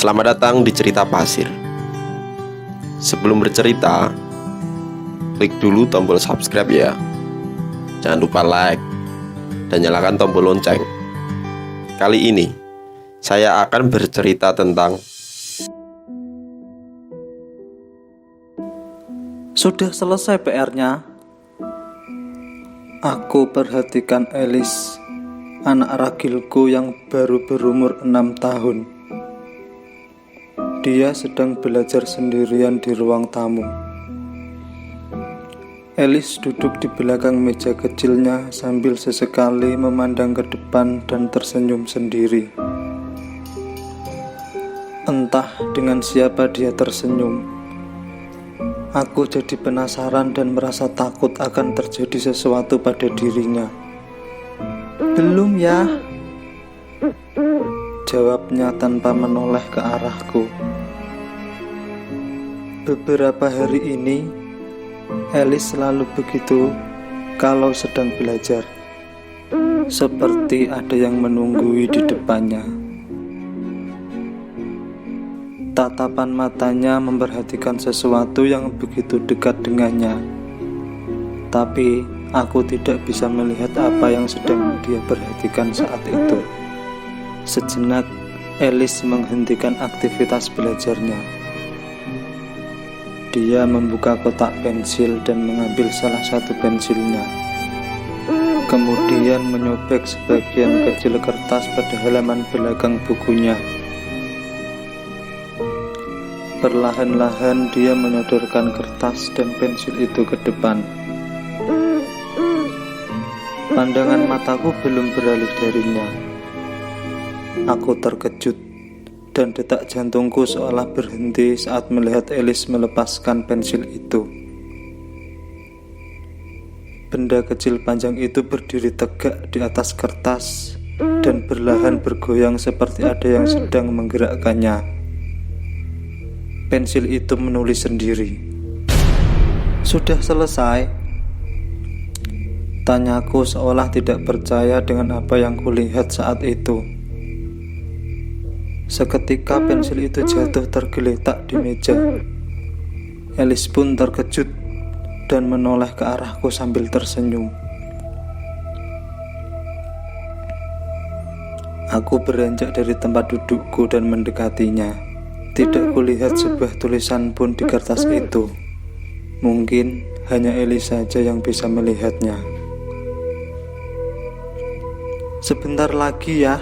Selamat datang di Cerita Pasir. Sebelum bercerita, klik dulu tombol subscribe ya. Jangan lupa like dan nyalakan tombol lonceng. Kali ini saya akan bercerita tentang Sudah selesai PR-nya. Aku perhatikan Elis, anak ragilku yang baru berumur 6 tahun. Dia sedang belajar sendirian di ruang tamu. Elis duduk di belakang meja kecilnya sambil sesekali memandang ke depan dan tersenyum sendiri. Entah dengan siapa dia tersenyum. Aku jadi penasaran dan merasa takut akan terjadi sesuatu pada dirinya. "Belum ya?" jawabnya tanpa menoleh ke arahku. Beberapa hari ini, Elis selalu begitu kalau sedang belajar. Seperti ada yang menunggui di depannya. Tatapan matanya memperhatikan sesuatu yang begitu dekat dengannya. Tapi aku tidak bisa melihat apa yang sedang dia perhatikan saat itu. Sejenak, Elis menghentikan aktivitas belajarnya. Dia membuka kotak pensil dan mengambil salah satu pensilnya. Kemudian menyobek sebagian kecil kertas pada halaman belakang bukunya. Perlahan-lahan dia menyodorkan kertas dan pensil itu ke depan. Pandangan mataku belum beralih darinya. Aku terkejut dan detak jantungku seolah berhenti saat melihat Elis melepaskan pensil itu. Benda kecil panjang itu berdiri tegak di atas kertas dan perlahan bergoyang seperti ada yang sedang menggerakkannya. Pensil itu menulis sendiri. "Sudah selesai?" tanyaku seolah tidak percaya dengan apa yang kulihat saat itu. Seketika pensil itu jatuh tergeletak di meja. Elis pun terkejut dan menoleh ke arahku sambil tersenyum. Aku beranjak dari tempat dudukku dan mendekatinya. Tidak kulihat sebuah tulisan pun di kertas itu. Mungkin hanya Elis saja yang bisa melihatnya. "Sebentar lagi ya,"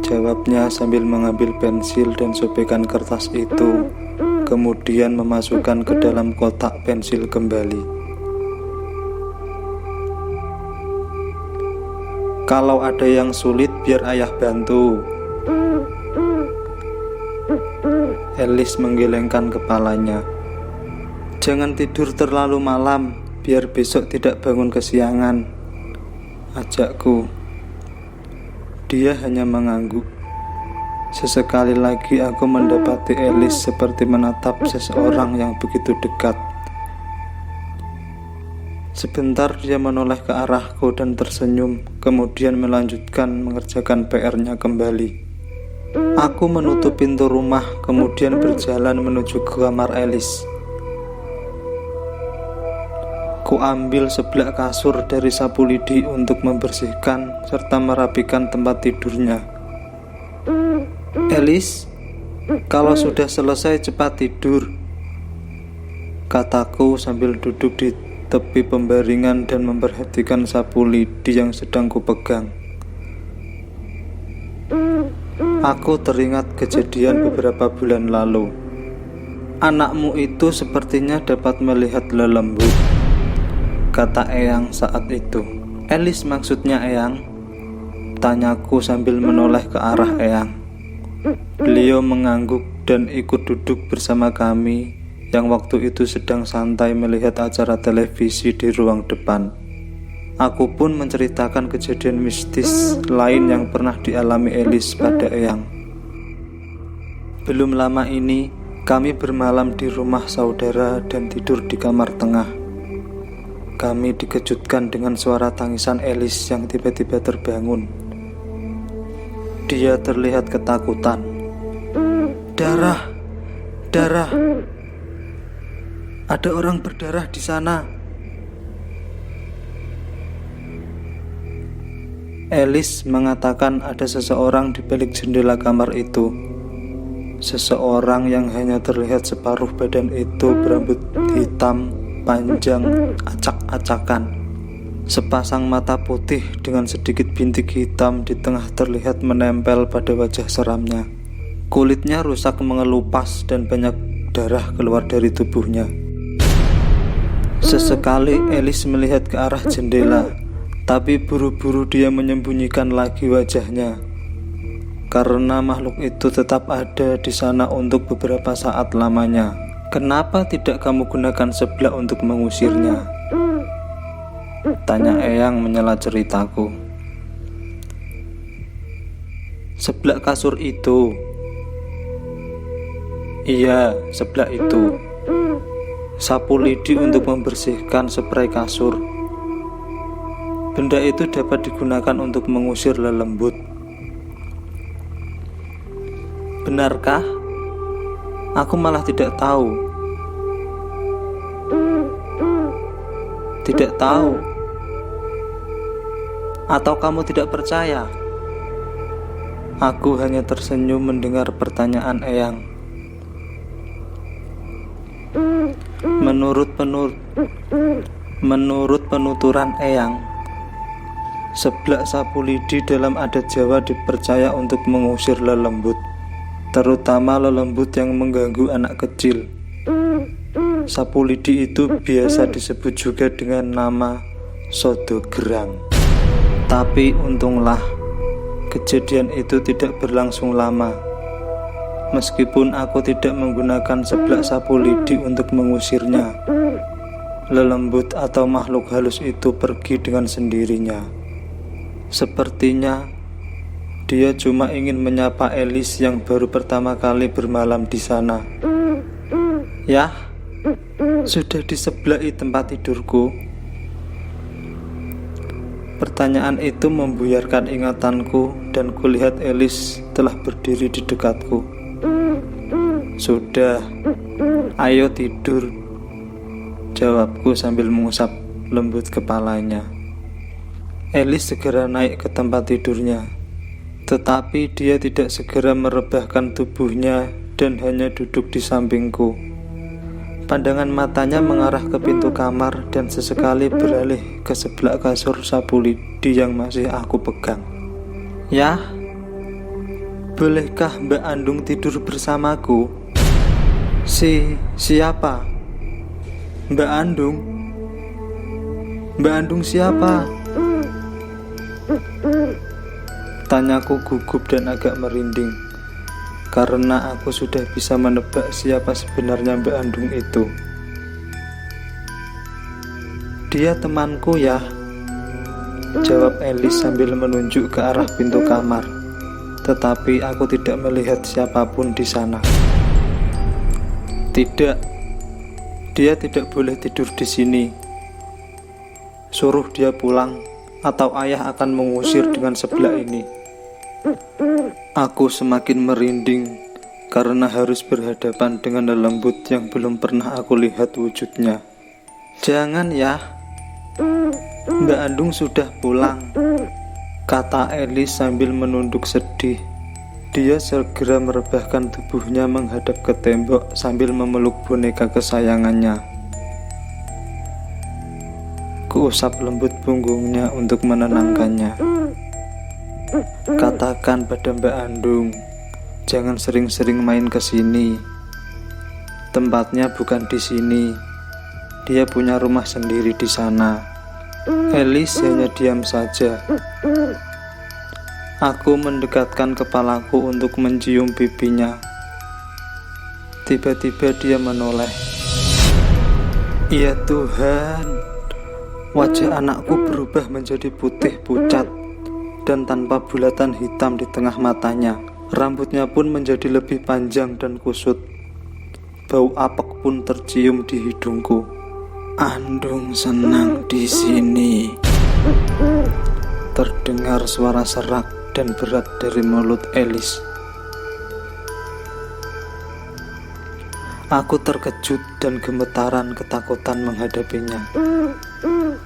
jawabnya sambil mengambil pensil dan sobekan kertas itu, kemudian memasukkan ke dalam kotak pensil kembali. "Kalau ada yang sulit biar ayah bantu." Elis menggelengkan kepalanya. "Jangan tidur terlalu malam, biar besok tidak bangun kesiangan," ajakku. Dia hanya mengangguk. Sesekali lagi aku mendapati Elis seperti menatap seseorang yang begitu dekat. Sebentar dia menoleh ke arahku dan tersenyum, kemudian melanjutkan mengerjakan PR-nya kembali. Aku menutup pintu rumah, kemudian berjalan menuju ke kamar Elis. Ku ambil seblak kasur dari sapu lidi untuk membersihkan serta merapikan tempat tidurnya. "Elis, kalau sudah selesai cepat tidur," kataku sambil duduk di tepi pembaringan dan memperhatikan sapu lidi yang sedang kupegang. Aku teringat kejadian beberapa bulan lalu. "Anakmu itu sepertinya dapat melihat lelembut," kata Eyang saat itu. "Elis maksudnya, Eyang?" tanyaku sambil menoleh ke arah Eyang. Beliau mengangguk dan ikut duduk bersama kami yang waktu itu sedang santai melihat acara televisi di ruang depan. Aku pun menceritakan kejadian mistis lain yang pernah dialami Elis pada Eyang. Belum lama ini, kami bermalam di rumah saudara dan tidur di kamar tengah. Kami dikejutkan dengan suara tangisan Elis yang tiba-tiba terbangun. Dia terlihat ketakutan. Darah. Darah. Ada orang berdarah di sana. Alice mengatakan ada seseorang di balik jendela kamar itu. Seseorang yang hanya terlihat separuh badan itu berambut hitam, panjang, acak-acakan. Sepasang mata putih dengan sedikit bintik hitam di tengah terlihat menempel pada wajah seramnya. Kulitnya rusak mengelupas dan banyak darah keluar dari tubuhnya. Sesekali Alice melihat ke arah jendela, tapi buru-buru dia menyembunyikan lagi wajahnya. Karena makhluk itu tetap ada di sana untuk beberapa saat lamanya. Kenapa tidak kamu gunakan seblak untuk mengusirnya? Tanya Eyang menyela ceritaku. Seblak kasur itu. Iya, seblak itu. Sapu lidi untuk membersihkan spray kasur. Benda itu dapat digunakan untuk mengusir lelembut. Benarkah? Aku malah tidak tahu. Tidak tahu. Atau kamu tidak percaya? Aku hanya tersenyum mendengar pertanyaan Eyang. Menurut penuturan Eyang, seblak sapu lidi dalam adat Jawa dipercaya untuk mengusir lelembut, terutama lelembut yang mengganggu anak kecil. Sapu lidi itu biasa disebut juga dengan nama sodogerang. Tapi untunglah kejadian itu tidak berlangsung lama. Meskipun aku tidak menggunakan seblak sapu lidi untuk mengusirnya, lelembut atau makhluk halus itu pergi dengan sendirinya. Sepertinya dia cuma ingin menyapa Alice yang baru pertama kali bermalam di sana. Yah, sudah diseblaki tempat tidurku. Pertanyaan itu membuyarkan ingatanku dan kulihat Alice telah berdiri di dekatku. Sudah, ayo tidur, jawabku sambil mengusap lembut kepalanya. Alice segera naik ke tempat tidurnya, tetapi dia tidak segera merebahkan tubuhnya dan hanya duduk di sampingku. Pandangan matanya mengarah ke pintu kamar dan sesekali beralih ke seblak kasur sapu lidi yang masih aku pegang. Yah, bolehkah Mbak Andung tidur bersamaku? Siapa? Mbak Andung? Mbak Andung siapa? Tanyaku gugup dan agak merinding, karena aku sudah bisa menebak siapa sebenarnya Mbak Andung itu. Dia temanku ya, jawab Alice sambil menunjuk ke arah pintu kamar. Tetapi aku tidak melihat siapapun di sana. Tidak, dia tidak boleh tidur di sini. Suruh dia pulang, atau ayah akan mengusir dengan seblak ini. Aku semakin merinding karena harus berhadapan dengan lelembut yang belum pernah aku lihat wujudnya. Jangan ya, Mbak Andung sudah pulang, kata Alice sambil menunduk sedih. Dia segera merebahkan tubuhnya menghadap ke tembok sambil memeluk boneka kesayangannya. Kuusap lembut punggungnya untuk menenangkannya. Katakan pada Mbak Andung, jangan sering-sering main ke sini. Tempatnya bukan di sini. Dia punya rumah sendiri di sana. Alice hanya diam saja. Aku mendekatkan kepalaku untuk mencium pipinya. Tiba-tiba dia menoleh. Ya Tuhan, wajah anakku berubah menjadi putih pucat dan tanpa bulatan hitam di tengah matanya. Rambutnya pun menjadi lebih panjang dan kusut. Bau apek pun tercium di hidungku. Andung senang di sini. Terdengar suara serak dan berat dari mulut Alice. Aku terkejut dan gemetaran ketakutan menghadapinya.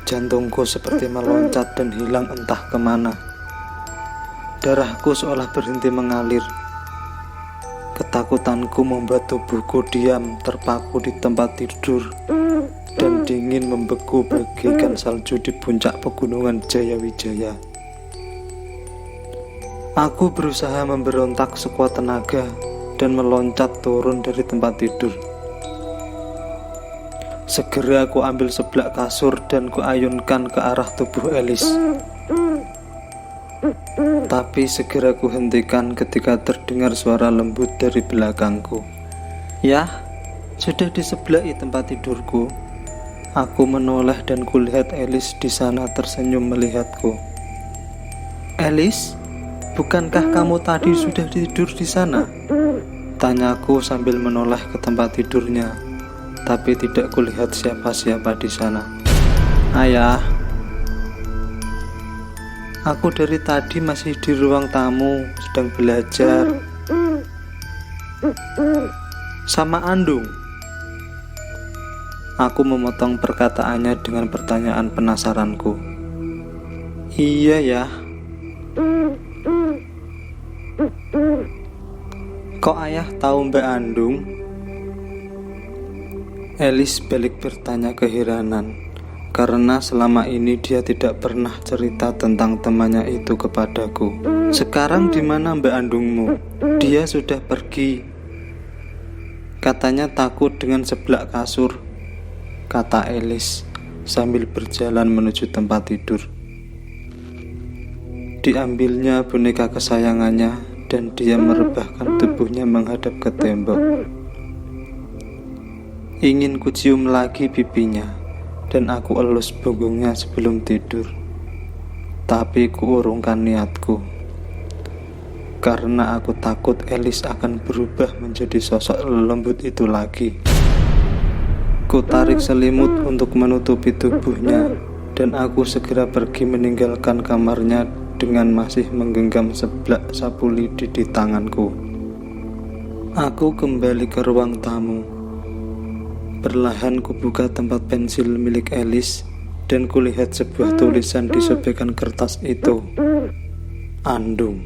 Jantungku seperti meloncat dan hilang entah kemana. Darahku seolah berhenti mengalir. Ketakutanku membuat tubuhku diam terpaku di tempat tidur dan dingin membeku bagaikan salju di puncak pegunungan Jayawijaya. Aku berusaha memberontak sekuat tenaga dan meloncat turun dari tempat tidur. Segera aku ambil seblak kasur dan kuayunkan ke arah tubuh Elis. Tapi segera ku hentikan ketika terdengar suara lembut dari belakangku. "Yah, sudah diseblaki tempat tidurku." Aku menoleh dan kulihat Elis di sana tersenyum melihatku. "Elis, bukankah kamu tadi sudah tidur di sana?" Tanyaku sambil menoleh ke tempat tidurnya, tapi tidak kulihat siapa-siapa di sana. "Ayah, aku dari tadi masih di ruang tamu, sedang belajar sama Andung." Aku memotong perkataannya dengan pertanyaan penasaranku. "Iya ya. Kok ayah tahu Mbak Andung?" Elis balik bertanya keheranan, karena selama ini dia tidak pernah cerita tentang temannya itu kepadaku. "Sekarang di mana Mbak Andungmu? Dia sudah pergi. Katanya takut dengan seblak kasur," kata Elis sambil berjalan menuju tempat tidur. Diambilnya boneka kesayangannya dan dia merebahkan tubuhnya menghadap ke tembok. Ingin kucium lagi pipinya dan aku elus punggungnya sebelum tidur. Tapi kuurungkan niatku, karena aku takut Elis akan berubah menjadi sosok lembut itu lagi. Ku tarik selimut untuk menutupi tubuhnya dan aku segera pergi meninggalkan kamarnya dengan masih menggenggam seblak sapu lidi di tanganku. Aku kembali ke ruang tamu. Perlahan kubuka tempat pensil milik Elis dan kulihat sebuah tulisan di sobekan kertas itu. Andung.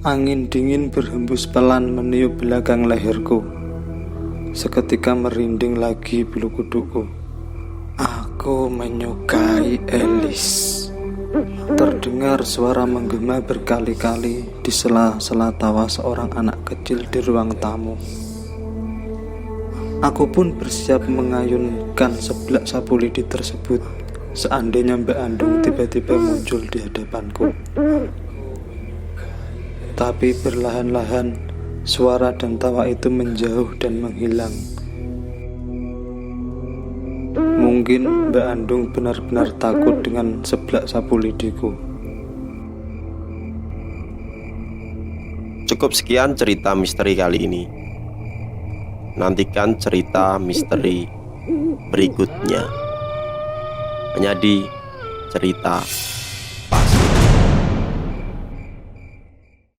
Angin dingin berhembus pelan meniup belakang leherku. Seketika merinding lagi bulu kuduku. Aku menyukai Elis. Terdengar suara menggema berkali-kali di sela-sela tawa seorang anak kecil di ruang tamu. Aku pun bersiap mengayunkan seblak sapu lidi tersebut seandainya Mbak Andung tiba-tiba muncul di hadapanku. Tapi perlahan-lahan suara dan tawa itu menjauh dan menghilang. Mungkin Mbak Andung benar-benar takut dengan seblak sapu lidiku. Cukup sekian cerita misteri kali ini. Nantikan cerita misteri berikutnya hanya di Cerita